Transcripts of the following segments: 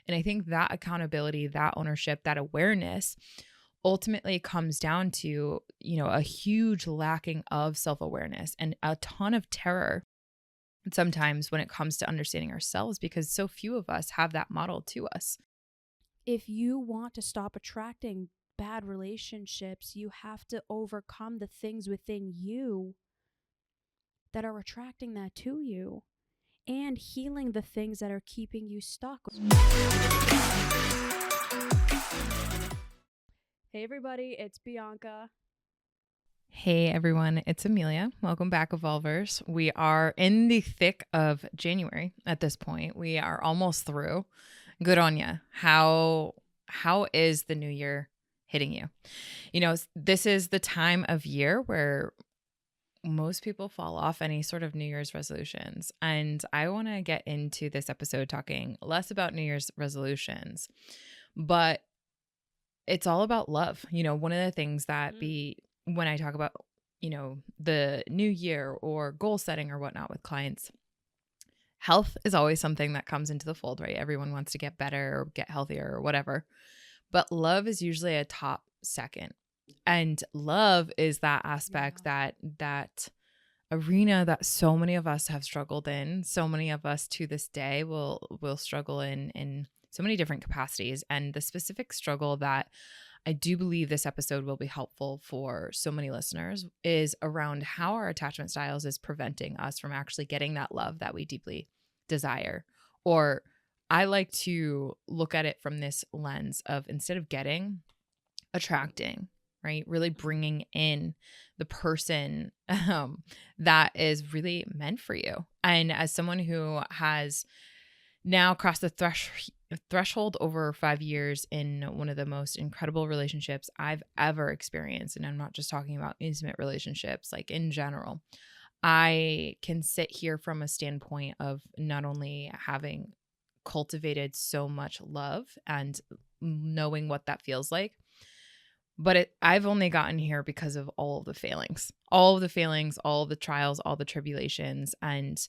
And I think that accountability, that ownership, that awareness ultimately comes down to, a huge lacking of self-awareness and a ton of terror sometimes when it comes to understanding ourselves, because so few of us have that model to us. If you want to stop attracting bad relationships, you have to overcome the things within you that are attracting that to you and healing the things that are keeping you stuck. Hey everybody, it's Bianca. Hey everyone, it's Emilia. Welcome back, Evolvers. We are in the thick of January at this point. We are almost through. Good on ya. How is the new year hitting you? This is the time of year where most people fall off any sort of New Year's resolutions. And I want to get into this episode talking less about New Year's resolutions, but it's all about love. One of the things that when I talk about, the new year or goal setting or whatnot with clients, health is always something that comes into the fold, right? Everyone wants to get better or get healthier or whatever. But love is usually a top second. And love is that aspect, that arena that so many of us have struggled in. So many of us to this day will struggle in so many different capacities. And the specific struggle that I do believe this episode will be helpful for so many listeners is around how our attachment styles is preventing us from actually getting that love that we deeply desire. Or I like to look at it from this lens of, instead of getting, attracting, right? Really bringing in the person that is really meant for you. And as someone who has now crossed the threshold over 5 years in one of the most incredible relationships I've ever experienced, and I'm not just talking about intimate relationships, like in general, I can sit here from a standpoint of not only having cultivated so much love and knowing what that feels like, but I've only gotten here because of all of the failings, all of the trials, all the tribulations. And,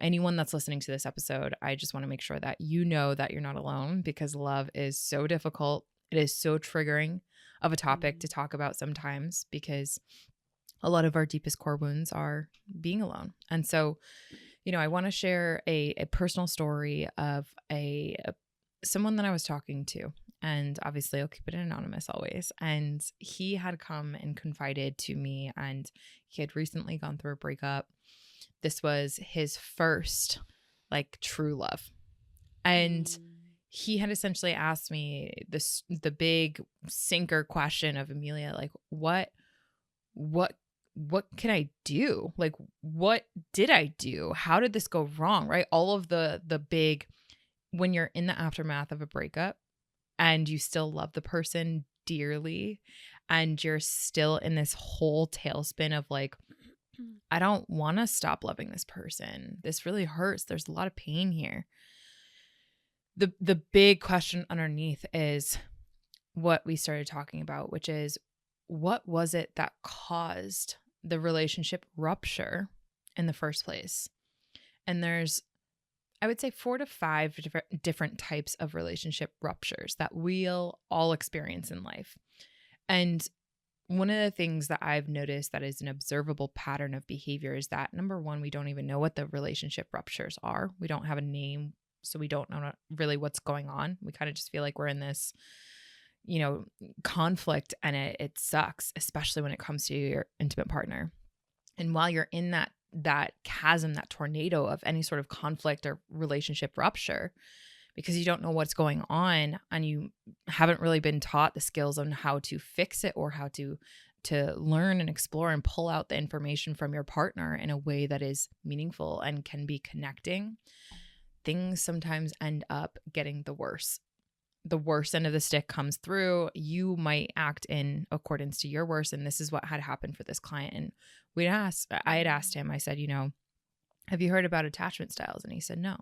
anyone that's listening to this episode, I just want to make sure that you know that you're not alone, because love is so difficult. It is so triggering of a topic to talk about sometimes, because a lot of our deepest core wounds are being alone. And so, I want to share a personal story of someone that I was talking to. And obviously I'll keep it anonymous always. And he had come and confided to me, and he had recently gone through a breakup. This was his first true love. And he had essentially asked me the big sinker question of, Emilia, what can I do? What did I do? How did this go wrong? Right? All of the big, when you're in the aftermath of a breakup and you still love the person dearly, and you're still in this whole tailspin of I don't want to stop loving this person. This really hurts. There's a lot of pain here. The big question underneath is what we started talking about, which is, what was it that caused the relationship rupture in the first place? And there's, I would say, 4 to 5 different types of relationship ruptures that we'll all experience in life. And one of the things that I've noticed that is an observable pattern of behavior is that, number one, we don't even know what the relationship ruptures are. We don't have a name, so we don't know really what's going on. We kind of just feel like we're in this, conflict, and it sucks, especially when it comes to your intimate partner. And while you're in that chasm, that tornado of any sort of conflict or relationship rupture, because you don't know what's going on and you haven't really been taught the skills on how to fix it, or how to learn and explore and pull out the information from your partner in a way that is meaningful and can be connecting, things sometimes end up getting the worse. The worst end of the stick comes through. You might act in accordance to your worst. And this is what had happened for this client. And I had asked him, I said, have you heard about attachment styles? And he said, no.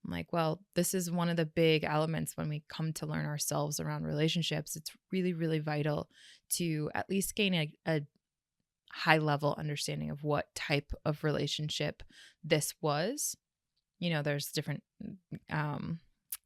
I'm like, well, this is one of the big elements when we come to learn ourselves around relationships. It's really, really vital to at least gain a high level understanding of what type of relationship this was. There's different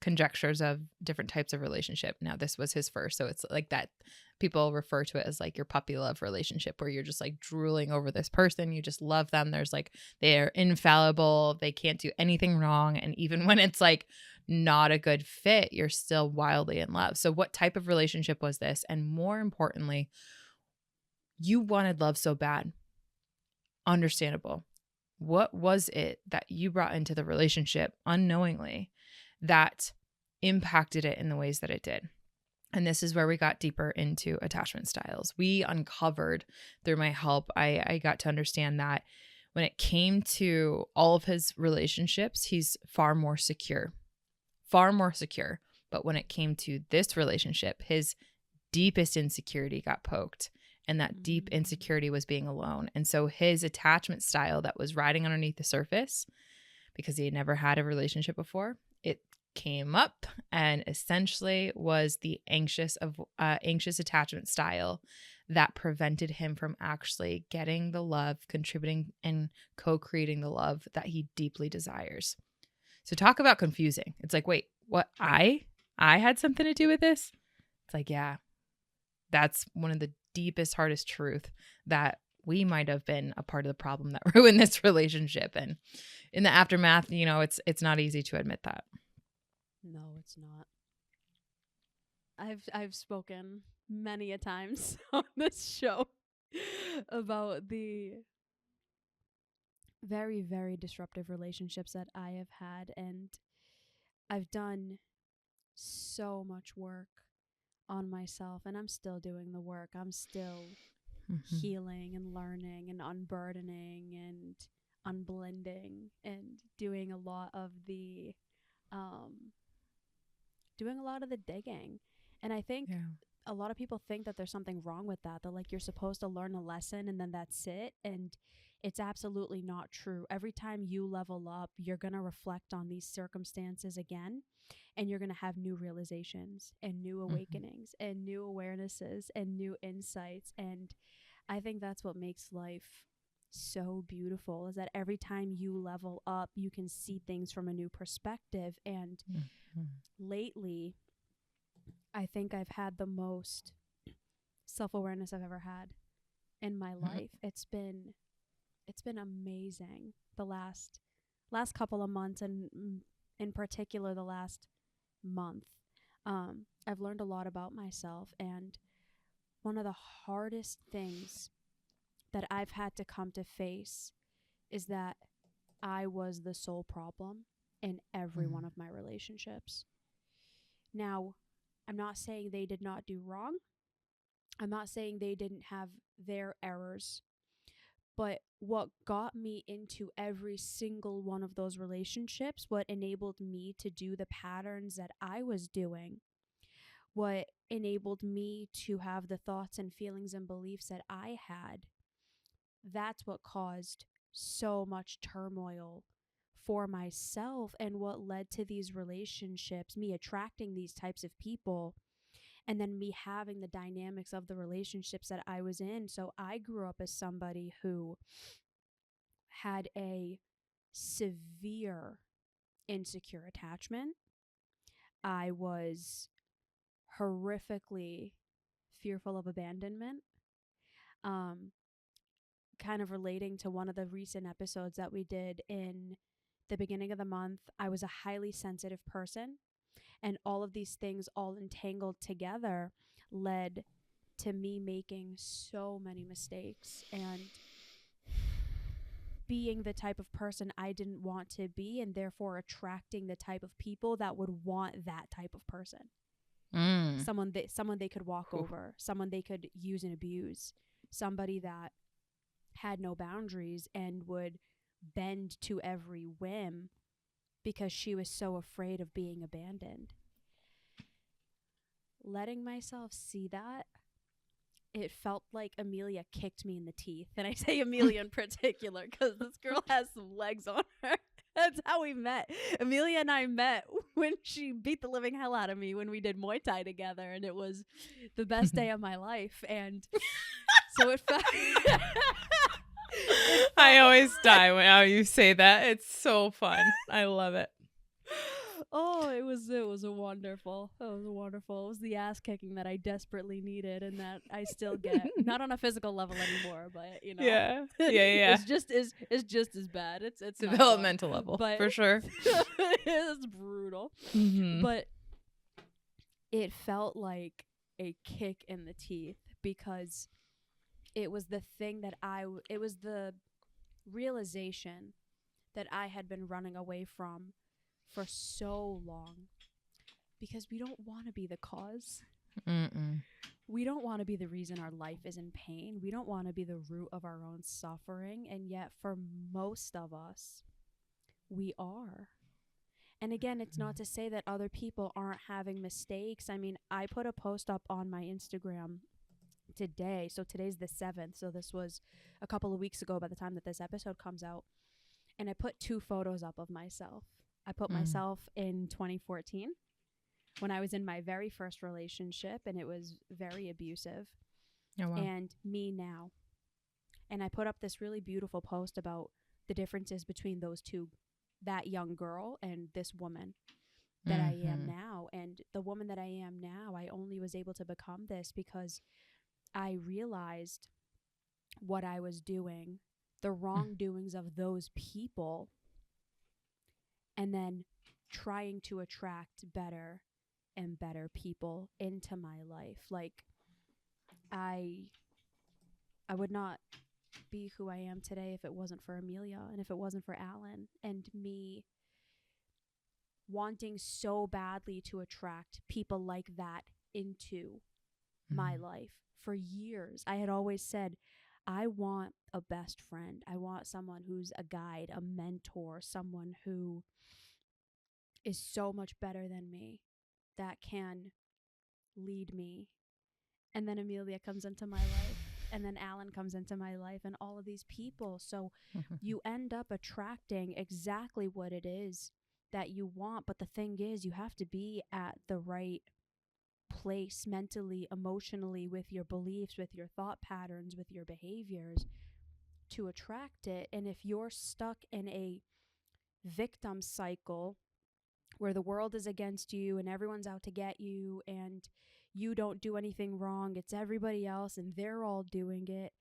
conjectures of different types of relationship. Now, this was his first. So it's like that people refer to it as like your puppy love relationship, where you're just like drooling over this person. You just love them. There's like, they're infallible. They can't do anything wrong. And even when it's like not a good fit, you're still wildly in love. So what type of relationship was this? And more importantly, you wanted love so bad. Understandable. What was it that you brought into the relationship unknowingly that impacted it in the ways that it did? And this is where we got deeper into attachment styles. We uncovered through my help, I got to understand that when it came to all of his relationships, he's far more secure. But when it came to this relationship, his deepest insecurity got poked. And that deep insecurity was being alone. And so his attachment style that was riding underneath the surface, because he had never had a relationship before, it came up and essentially was the anxious attachment style that prevented him from actually getting the love, contributing and co-creating the love that he deeply desires. So talk about confusing. It's like, wait, what? I had something to do with this? It's like, yeah, that's one of the deepest, hardest truth that we might have been a part of the problem that ruined this relationship. And in the aftermath, you know, it's not easy to admit that. No, it's not. I've spoken many a times on this show about the very, very disruptive relationships that I have had, and I've done so much work on myself, and I'm still doing the work. I'm still healing and learning and unburdening and unblending and doing a lot of the digging. And I think a lot of people think that there's something wrong with that. They're like, you're supposed to learn a lesson and then that's it. And it's absolutely not true. Every time you level up, you're going to reflect on these circumstances again, and you're going to have new realizations and new awakenings and new awarenesses and new insights. And I think that's what makes life so beautiful, is that every time you level up, you can see things from a new perspective. And lately, I think I've had the most self-awareness I've ever had in my life. It's been amazing the last couple of months, and in particular the last month. I've learned a lot about myself, and one of the hardest things that I've had to come to face is that I was the sole problem in every one of my relationships. Now, I'm not saying they did not do wrong. I'm not saying they didn't have their errors. But what got me into every single one of those relationships, what enabled me to do the patterns that I was doing, what enabled me to have the thoughts and feelings and beliefs that I had, that's what caused so much turmoil for myself, and what led to these relationships, me attracting these types of people, and then me having the dynamics of the relationships that I was in. So I grew up as somebody who had a severe insecure attachment. I was horrifically fearful of abandonment. Kind of relating to one of the recent episodes that we did in the beginning of the month, I was a highly sensitive person. And all of these things all entangled together led to me making so many mistakes and being the type of person I didn't want to be, and therefore attracting the type of people that would want that type of person. Someone they could walk over, someone they could use and abuse, somebody that had no boundaries and would bend to every whim because she was so afraid of being abandoned. Letting myself see that, it felt like Emilia kicked me in the teeth. And I say Emilia in particular because this girl has some legs on her. That's how we met. Emilia and I met when she beat the living hell out of me when we did Muay Thai together. And it was the best day of my life. And so it felt... I always die when you say that. It's so fun. I love it. Oh, it was a wonderful. It was wonderful. It was the ass kicking that I desperately needed and that I still get. Not on a physical level anymore, but Yeah. Yeah. it's just as bad. It's not fun. Developmental level, But for sure. it's brutal. Mm-hmm. But it felt like a kick in the teeth because it was the thing that it was the realization that I had been running away from for so long because we don't want to be the cause. Mm-mm. We don't want to be the reason our life is in pain. We don't want to be the root of our own suffering. And yet, for most of us, we are. And again, it's not to say that other people aren't having mistakes. I mean, I put a post up on my Instagram today. So today's the 7th. So this was a couple of weeks ago by the time that this episode comes out. And I put 2 photos up of myself. I put myself in 2014 when I was in my very first relationship and it was very abusive. Oh, wow. And me now. And I put up this really beautiful post about the differences between those two, that young girl and this woman that I am now. And the woman that I am now, I only was able to become this because I realized what I was doing, the wrongdoings of those people, and then trying to attract better and better people into my life. Like, I would not be who I am today if it wasn't for Emilia and if it wasn't for Alan and me wanting so badly to attract people like that into my life. For years, I had always said, I want a best friend. I want someone who's a guide, a mentor, someone who is so much better than me that can lead me. And then Emilia comes into my life, and then Alan comes into my life, and all of these people. So you end up attracting exactly what it is that you want. But the thing is, you have to be at the right place mentally, emotionally, with your beliefs, with your thought patterns, with your behaviors to attract it. And if you're stuck in a victim cycle where the world is against you and everyone's out to get you and you don't do anything wrong, it's everybody else and they're all doing it,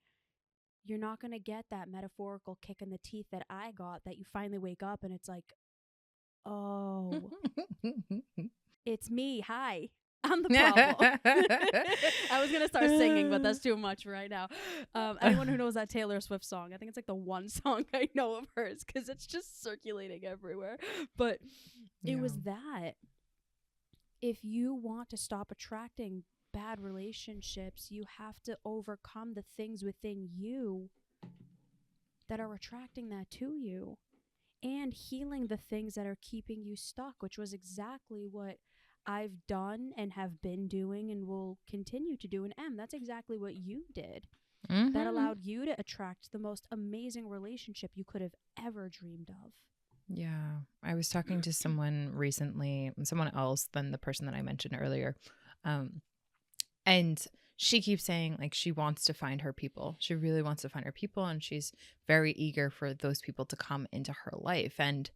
you're not going to get that metaphorical kick in the teeth that I got, that you finally wake up and it's like, oh, it's me. Hi. I'm the problem. I was going to start singing, but that's too much right now. Anyone who knows that Taylor Swift song, I think it's like the one song I know of hers because it's just circulating everywhere. But it was that. If you want to stop attracting bad relationships, you have to overcome the things within you that are attracting that to you and healing the things that are keeping you stuck, which was exactly what I've done and have been doing and will continue to do. And that's exactly what you did. That allowed you to attract the most amazing relationship you could have ever dreamed of. Yeah. I was talking to someone recently, someone else than the person that I mentioned earlier. And she keeps saying like she wants to find her people. She really wants to find her people. And she's very eager for those people to come into her life. And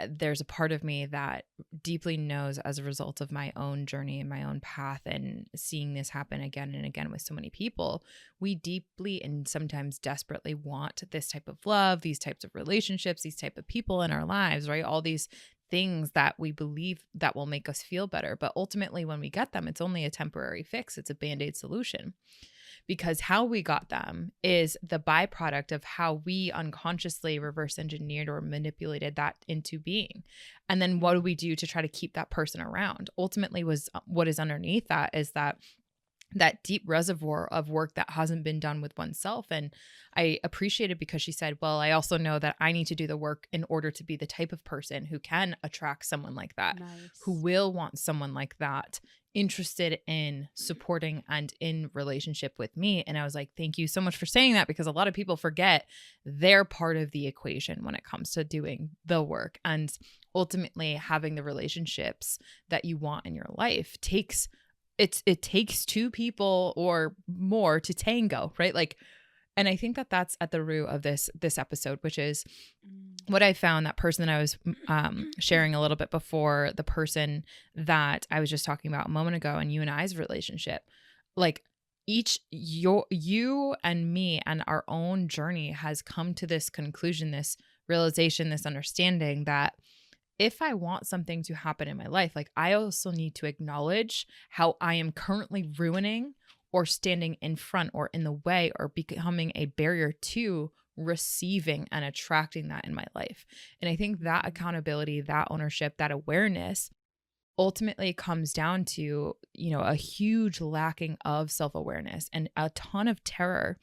there's a part of me that deeply knows, as a result of my own journey and my own path and seeing this happen again and again with so many people, we deeply and sometimes desperately want this type of love, these types of relationships, these type of people in our lives, right? All these things that we believe that will make us feel better. But ultimately, when we get them, it's only a temporary fix. It's a Band-Aid solution. Because how we got them is the byproduct of how we unconsciously reverse engineered or manipulated that into being. And then what do we do to try to keep that person around? Ultimately, was what is underneath that is that deep reservoir of work that hasn't been done with oneself. And I appreciate it because she said, well, I also know that I need to do the work in order to be the type of person who can attract someone like that, who will want someone like that, interested in supporting and in relationship with me. And I was like, thank you so much for saying that, because a lot of people forget they're part of the equation when it comes to doing the work. And ultimately having the relationships that you want in your life it takes 2 people or more to tango, right? Like, And I think that that's at the root of this episode, which is Mm. what I found. That person that I was sharing a little bit before, the person that I was just talking about a moment ago, and you and I's relationship, like you and me and our own journey has come to this conclusion, this realization, this understanding that if I want something to happen in my life, like I also need to acknowledge how I am currently ruining or standing in front or in the way or becoming a barrier to receiving and attracting that in my life. And I think that accountability, that ownership, that awareness ultimately comes down to, a huge lacking of self-awareness and a ton of terror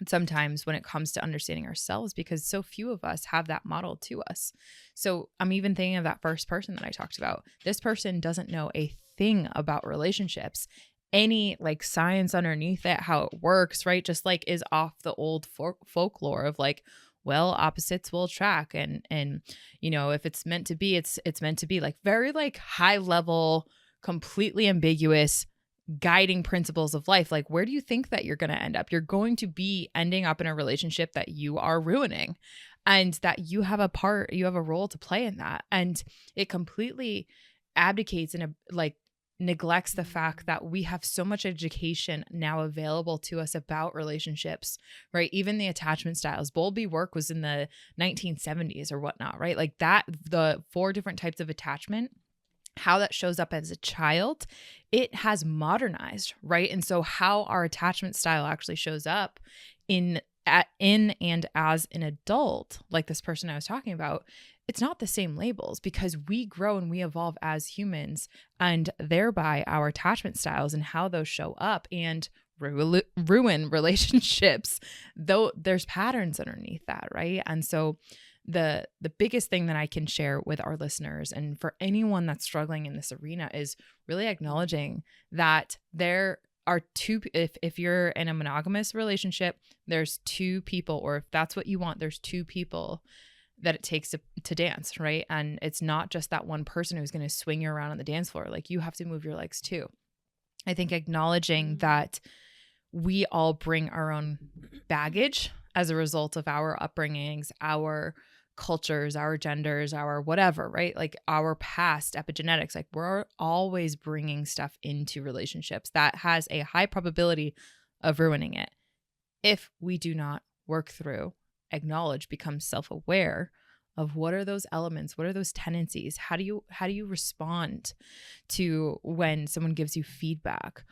sometimes when it comes to understanding ourselves, because so few of us have that model to us. So I'm even thinking of that first person that I talked about. This person doesn't know a thing about relationships, any like science underneath it, how it works, right? Just like is off the old folklore of like, well, opposites will attract, and if it's meant to be, it's meant to be, like very like high level, completely ambiguous guiding principles of life. Like, where do you think that you're going to end up? You're going to be ending up in a relationship that you are ruining, and that you have a role to play in that. And it completely abdicates and like neglects the fact that we have so much education now available to us about relationships, right? Even the attachment styles. Bowlby work was in the 1970s or whatnot, right? Like that, the 4 different types of attachment, how that shows up as a child, it has modernized, right? And so how our attachment style actually shows up in and as an adult, like this person I was talking about, it's not the same labels, because we grow and we evolve as humans, and thereby our attachment styles and how those show up and ruin relationships, though there's patterns underneath that, right? And so the biggest thing that I can share with our listeners and for anyone that's struggling in this arena is really acknowledging that there are two, if you're in a monogamous relationship, there's 2 people, or if that's what you want, there's 2 people that it takes to dance, right? And it's not just that one person who's going to swing you around on the dance floor. Like, you have to move your legs too. I think acknowledging that we all bring our own baggage as a result of our upbringings, our cultures, our genders, our whatever, right? Like our past epigenetics, like we're always bringing stuff into relationships that has a high probability of ruining it if we do not work through, acknowledge, become self-aware of what are those elements, what are those tendencies, how do you respond to when someone gives you feedback,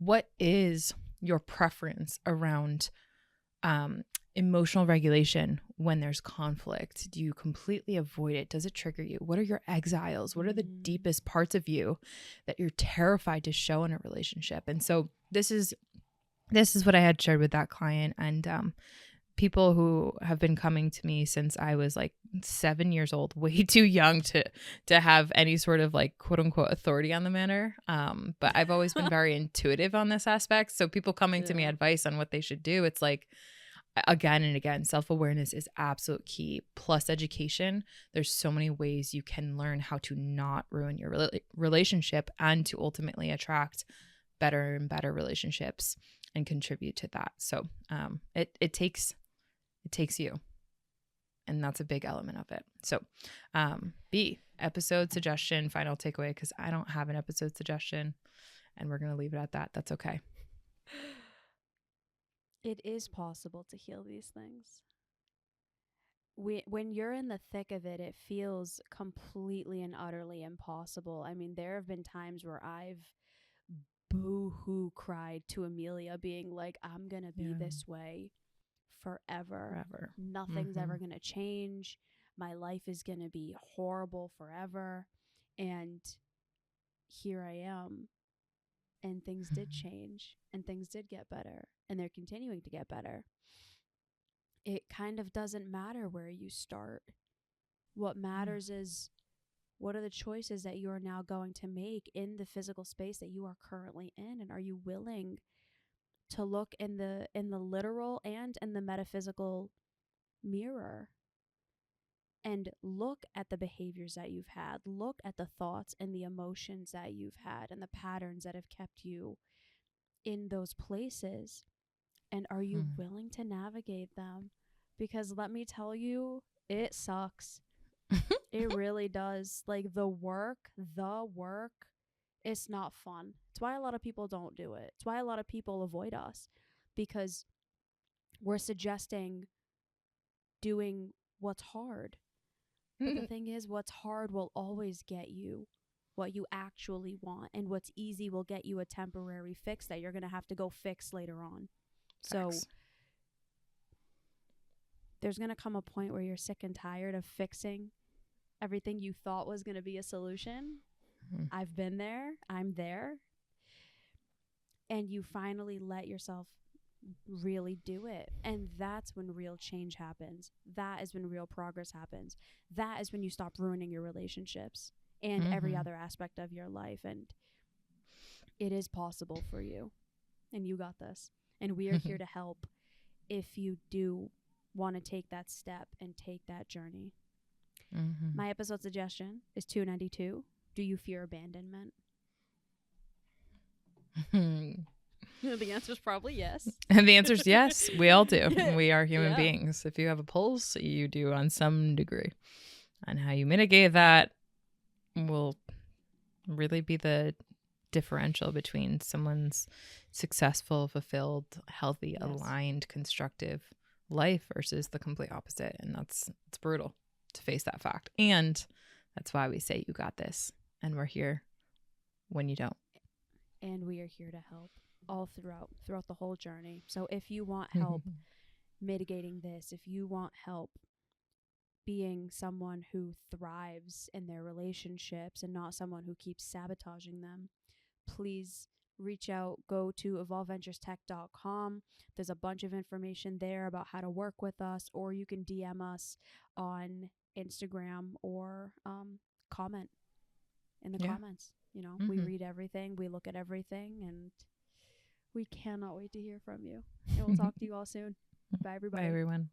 what is your preference around emotional regulation when there's conflict? Do you completely avoid it? Does it trigger you? What are your exiles? What are the deepest parts of you that you're terrified to show in a relationship? And so this is what I had shared with that client, and people who have been coming to me since I was like 7 years old, way too young to have any sort of like quote unquote authority on the matter. But I've always been very intuitive on this aspect. So people coming to me advice on what they should do, it's like, again and again, self-awareness is absolute key, plus education. There's so many ways you can learn how to not ruin your relationship and to ultimately attract better and better relationships and contribute to that. So it takes you, and that's a big element of it. So B, episode suggestion, final takeaway, because I don't have an episode suggestion, and we're going to leave it at that. That's okay. It is possible to heal these things. When you're in the thick of it, it feels completely and utterly impossible. I mean, there have been times where I've boo-hoo cried to Emilia, being like, I'm going to be this way forever. Nothing's ever going to change. My life is going to be horrible forever. And here I am. And things did change, and things did get better, and they're continuing to get better. It kind of doesn't matter where you start. What matters is, what are the choices that you are now going to make in the physical space that you are currently in, and are you willing to look in the literal and in the metaphysical mirror and look at the behaviors that you've had, look at the thoughts and the emotions that you've had and the patterns that have kept you in those places, And are you willing to navigate them? Because let me tell you, it sucks. It really does. Like the work, it's not fun. It's why a lot of people don't do it. It's why a lot of people avoid us, because we're suggesting doing what's hard. But the thing is, what's hard will always get you what you actually want, and what's easy will get you a temporary fix that you're going to have to go fix later on. So there's going to come a point where you're sick and tired of fixing everything you thought was going to be a solution. I've been there. I'm there. And you finally let yourself really do it. And that's when real change happens. That is when real progress happens. That is when you stop ruining your relationships and every other aspect of your life. And it is possible for you. And you got this. And we are here to help if you do want to take that step and take that journey. My episode suggestion is 292. Do you fear abandonment? The answer is probably yes. And the answer is yes. We all do. We are human beings. If you have a pulse, you do on some degree. And how you mitigate that will really be the differential between someone's successful, fulfilled, healthy, aligned, constructive life versus the complete opposite. And it's brutal to face that fact. And that's why we say you got this. And we're here when you don't. And we are here to help all throughout the whole journey. So if you want help mitigating this, if you want help being someone who thrives in their relationships and not someone who keeps sabotaging them, please reach out. Go to evolveventurestech.com. There's a bunch of information there about how to work with us, or you can DM us on Instagram or comment in the comments. You know, we read everything, we look at everything, and we cannot wait to hear from you. And we'll talk to you all soon. Bye, everybody. Bye, everyone.